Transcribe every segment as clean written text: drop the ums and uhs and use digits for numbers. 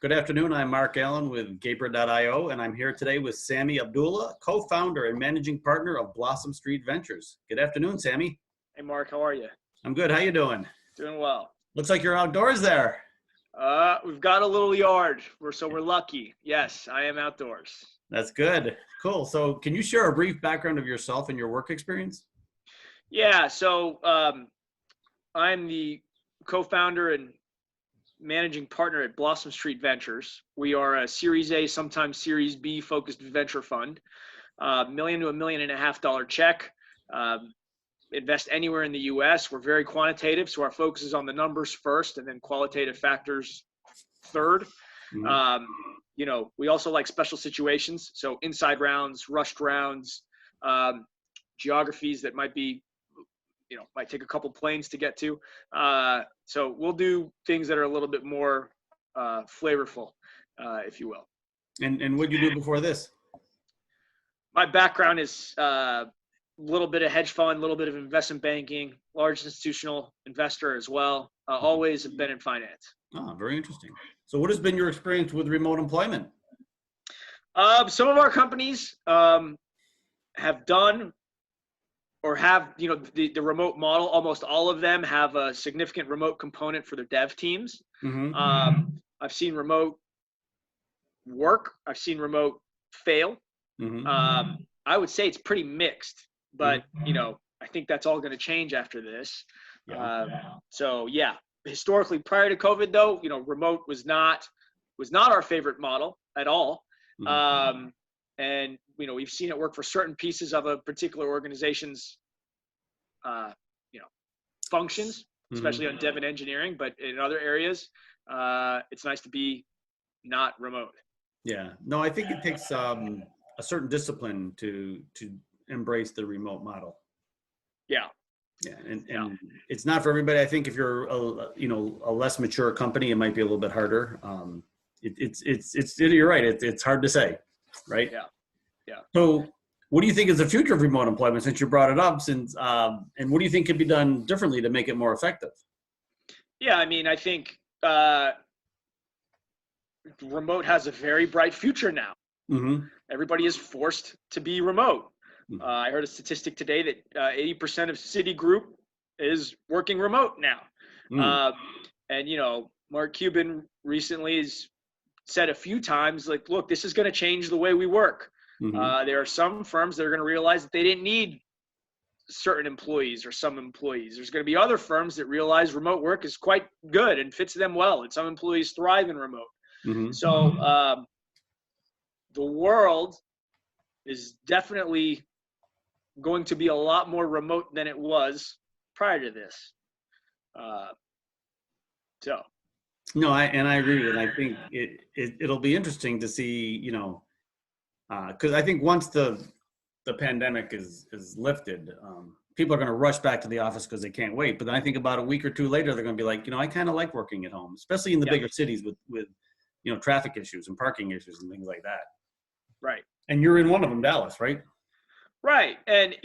Good afternoon. I'm Mark Allen with Gaper.io, and I'm here today with Sammy Abdullah, co-founder and managing partner of Blossom Street Ventures. Good afternoon, Sammy. Hey, Mark, how are you? I'm good. How you doing? Doing well. Looks like you're outdoors there. We've got a little yard, so we're lucky. Yes, I am outdoors. That's good. Cool. So can you share a brief background of yourself and your work experience? Yeah, so I'm the co-founder and managing partner at Blossom Street Ventures. We are a Series A, sometimes Series B focused venture fund. $1 million to $1.5 million check. Invest anywhere in the U.S. We're very quantitative, so our focus is on the numbers first, and then qualitative factors third. Mm-hmm. We also like special situations, so inside rounds, rushed rounds, geographies that might take a couple planes to get to. So we'll do things that are a little bit more flavorful, if you will. And what did you do before this? My background is a little bit of hedge fund, a little bit of investment banking, large institutional investor as well. Always have been in finance. Oh, very interesting. So what has been your experience with remote employment? Some of our companies have done or have, the remote model. Almost all of them have a significant remote component for their dev teams. Mm-hmm. I've seen remote work. I've seen remote fail. Mm-hmm. I would say it's pretty mixed, but I think that's all going to change after this. Yeah. So yeah, historically prior to COVID though, remote was not our favorite model at all. Mm-hmm. And we've seen it work for certain pieces of a particular organization's functions, especially on dev and engineering, but in other areas, it's nice to be not remote. Yeah, no, I think it takes a certain discipline to embrace the remote model. Yeah. Yeah, and it's not for everybody. I think if you're a less mature company, it might be a little bit harder. You're right. It's hard to say, right? Yeah. So, what do you think is the future of remote employment? Since you brought it up, and what do you think could be done differently to make it more effective? Yeah, I mean, I think remote has a very bright future now. Mm-hmm. Everybody is forced to be remote. Mm-hmm. I heard a statistic today that 80% of Citigroup is working remote now. And Mark Cuban recently has said a few times, like, look, this is going to change the way we work. Mm-hmm. There are some firms that are going to realize that they didn't need certain employees or some employees. There's going to be other firms that realize remote work is quite good and fits them well, and some employees thrive in remote. Mm-hmm. So the world is definitely going to be a lot more remote than it was prior to this. No, I agree with it. I think it'll be interesting to see, because I think once the pandemic is lifted, people are going to rush back to the office because they can't wait. But then I think about a week or two later, they're going to be like, I kind of like working at home, especially in the bigger cities with traffic issues and parking issues and things like that. Right. And you're in one of them, Dallas, right? Right. And,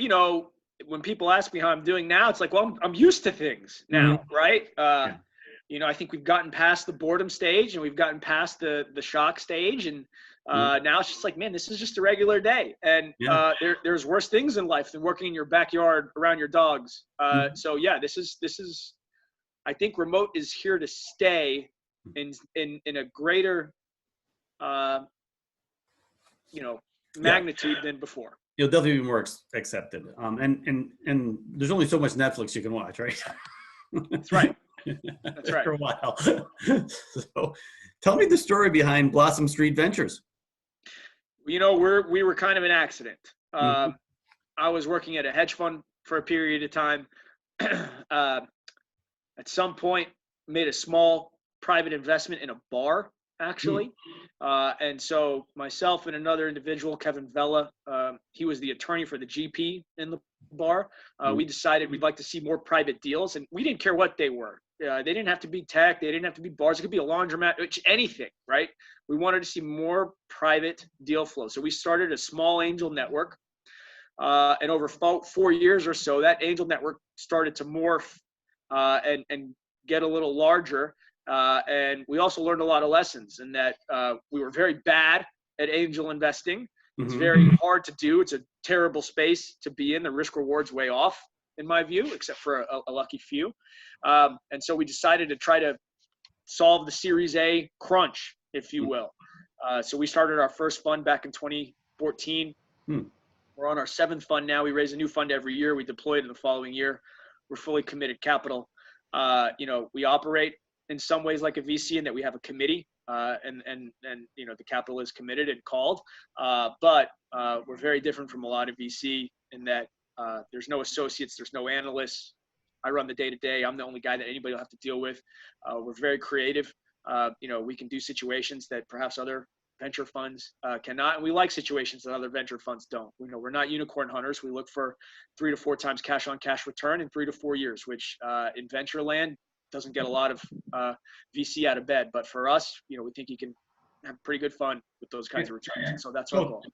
when people ask me how I'm doing now, it's like, well, I'm used to things now, right? I think we've gotten past the boredom stage and we've gotten past the shock stage. And now it's just like, man, this is just a regular day. And there's worse things in life than working in your backyard around your dogs. So yeah, this is, I think remote is here to stay in a greater, magnitude than before. You'll definitely be more accepted. And there's only so much Netflix you can watch, right? That's right. That's right. For a while. So tell me the story behind Blossom Street Ventures. We were kind of an accident. I was working at a hedge fund for a period of time. At some point, made a small private investment in a bar, actually. And so myself and another individual, Kevin Vella, he was the attorney for the GP in the bar. We decided we'd like to see more private deals, and we didn't care what they were. They didn't have to be tech. They didn't have to be bars. It could be a laundromat, anything, right? We wanted to see more private deal flow. So we started a small angel network. And over 4 years or so, that angel network started to morph and get a little larger. And we also learned a lot of lessons in that we were very bad at angel investing. It's very hard to do. It's a terrible space to be in. The risk reward's way off, in my view, except for a lucky few. And so we decided to try to solve the Series A crunch, if you will. So we started our first fund back in 2014. We're on our 7th fund now. We raise a new fund every year. We deploy it in the following year. We're fully committed capital. We operate in some ways like a VC in that we have a committee, and the capital is committed and called. But we're very different from a lot of VC in that there's no associates, there's no analysts. I run the day-to-day. I'm the only guy that anybody will have to deal with. We're very creative. We can do situations that perhaps other venture funds cannot, and we like situations that other venture funds don't. We're not unicorn hunters. We look for 3 to 4 times cash on cash return in 3 to 4 years, which in venture land doesn't get a lot of VC out of bed. But for us, we think you can have pretty good fun with those kinds of returns. And so that's our goal.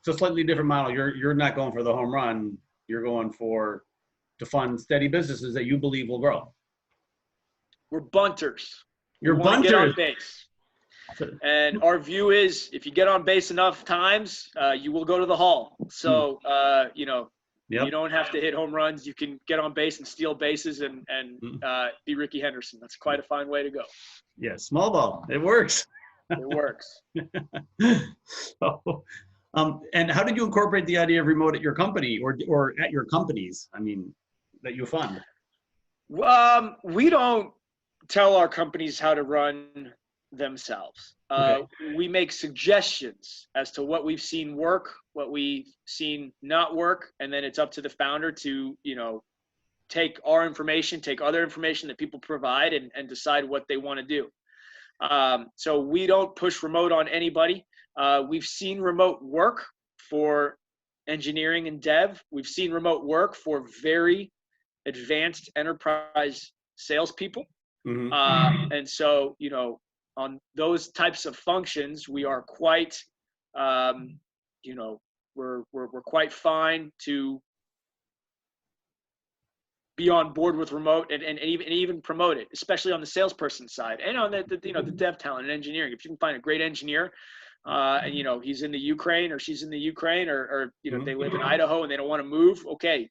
So slightly different model. You're not going for the home run. You're going to fund steady businesses that you believe will grow. We're bunters. You're bunters. Get on base. And our view is if you get on base enough times, you will go to the hall. So, you don't have to hit home runs. You can get on base and steal bases and be Ricky Henderson. That's quite a fine way to go. Yeah, small ball. It works. It works. So, and how did you incorporate the idea of remote at your company or at your companies? That you fund? We don't tell our companies how to run themselves. Okay. We make suggestions as to what we've seen work, what we've seen not work, and then it's up to the founder to, take our information, take other information that people provide and decide what they want to do. So we don't push remote on anybody. We've seen remote work for engineering and dev. We've seen remote work for very advanced enterprise salespeople. And so, on those types of functions, we are quite, we're quite fine to be on board with remote and even promote it, especially on the salesperson side and on the dev talent and engineering. If you can find a great engineer, and he's in the Ukraine or she's in the Ukraine or they live in Idaho and they don't want to move, okay,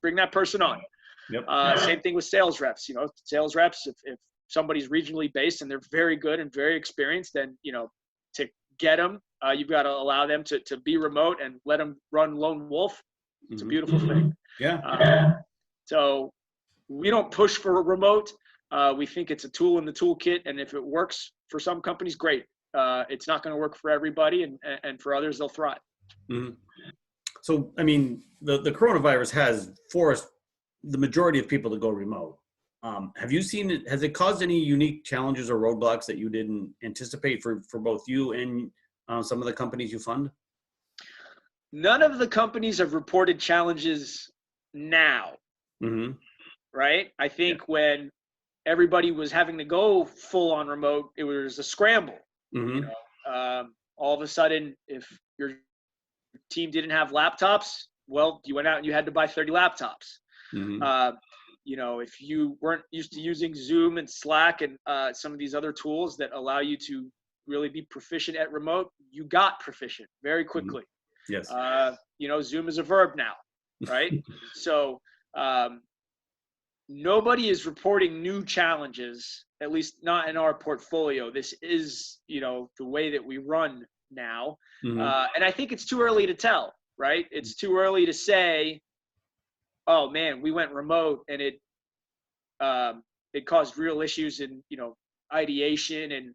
bring that person on. Yep. Same thing with sales reps. Sales reps, if somebody's regionally based and they're very good and very experienced, then to get them, you've got to allow them to be remote and let them run lone wolf. It's a beautiful thing. Yeah. So we don't push for remote. We think it's a tool in the toolkit, and if it works for some companies, great. It's not going to work for everybody, and for others, they'll thrive. So, the coronavirus has forced the majority of people to go remote. Have you seen it? Has it caused any unique challenges or roadblocks that you didn't anticipate for both you and some of the companies you fund? None of the companies have reported challenges now. Right? I think when everybody was having to go full on remote, it was a scramble. All of a sudden, if your team didn't have laptops, well, you went out and you had to buy 30 laptops. If you weren't used to using Zoom and Slack and some of these other tools that allow you to really be proficient at remote, you got proficient very quickly. Yes. Zoom is a verb now, right? So nobody is reporting new challenges, at least not in our portfolio. This is, the way that we run now. And I think it's too early to tell, right? It's too early to say, oh man, we went remote and it caused real issues in, ideation and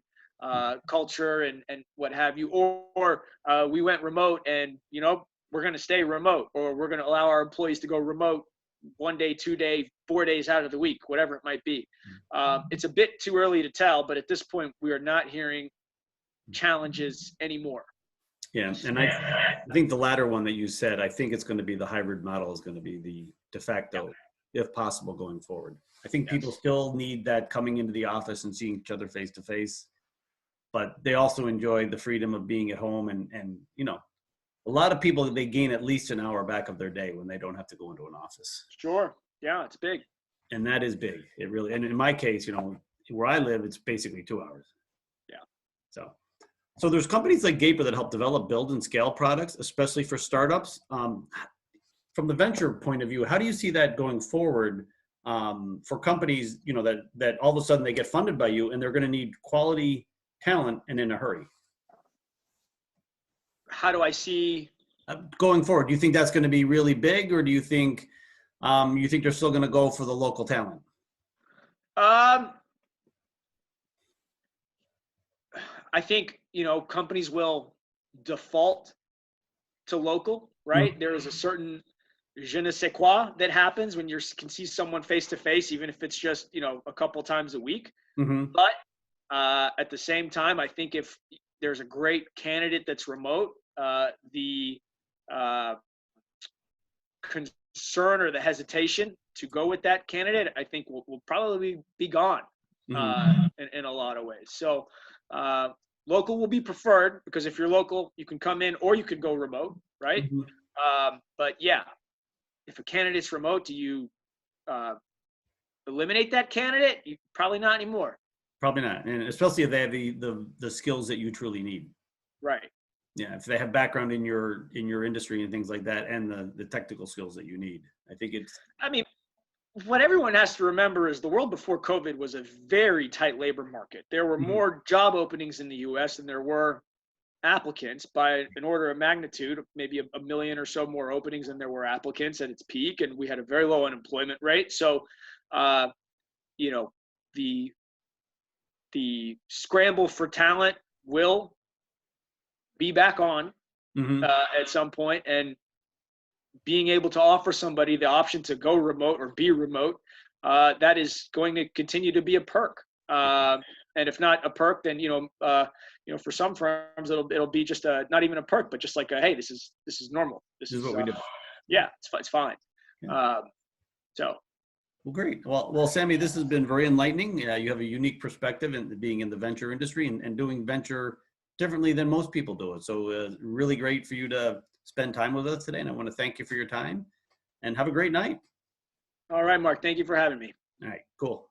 culture and what have you, or we went remote and, we're going to stay remote, or we're going to allow our employees to go remote 1 day, 2 day, 4 days out of the week, whatever it might be. It's a bit too early to tell, but at this point we are not hearing challenges anymore. Yeah, and I think the latter one that you said, I think it's going to be the hybrid model is going to be the de facto, if possible, going forward. I think people still need that coming into the office and seeing each other face to face, but they also enjoy the freedom of being at home and a lot of people, they gain at least an hour back of their day when they don't have to go into an office. Sure. Yeah, it's big. And that is big. It really, and in my case, where I live, it's basically 2 hours. Yeah. So there's companies like Gaper that help develop, build, and scale products, especially for startups. From the venture point of view, how do you see that going forward for companies, that all of a sudden they get funded by you and they're going to need quality talent and in a hurry? How do I see Going forward? Do you think that's going to be really big, or do you think they're still going to go for the local talent? I think, companies will default to local, right? There is a certain je ne sais quoi that happens when you can see someone face to face, even if it's just, a couple times a week. Mm-hmm. But at the same time, I think if there's a great candidate that's remote, the concern or the hesitation to go with that candidate, I think will probably be gone in a lot of ways. So local will be preferred, because if you're local, you can come in or you can go remote, right? Mm-hmm. But yeah, if a candidate's remote, do you eliminate that candidate? You probably not anymore. Probably not, and especially if they have the skills that you truly need. Right. Yeah, if they have background in your industry and things like that, and the technical skills that you need. I think I mean, what everyone has to remember is the world before COVID was a very tight labor market. There were more job openings in the US than there were applicants, by an order of magnitude, maybe a million or so more openings than there were applicants at its peak. And we had a very low unemployment rate. So, the scramble for talent will be back on at some point, and being able to offer somebody the option to go remote or be remote, that is going to continue to be a perk. And if not a perk, then for some firms it'll be just not even a perk, but just like hey, this is normal. This is what we do. Yeah, it's fine. Yeah. Well, great. Well, Sammy, this has been very enlightening. You have a unique perspective in being in the venture industry and doing venture differently than most people do it. So really great for you to spend time with us today. And I want to thank you for your time, and have a great night. All right, Mark. Thank you for having me. All right, cool.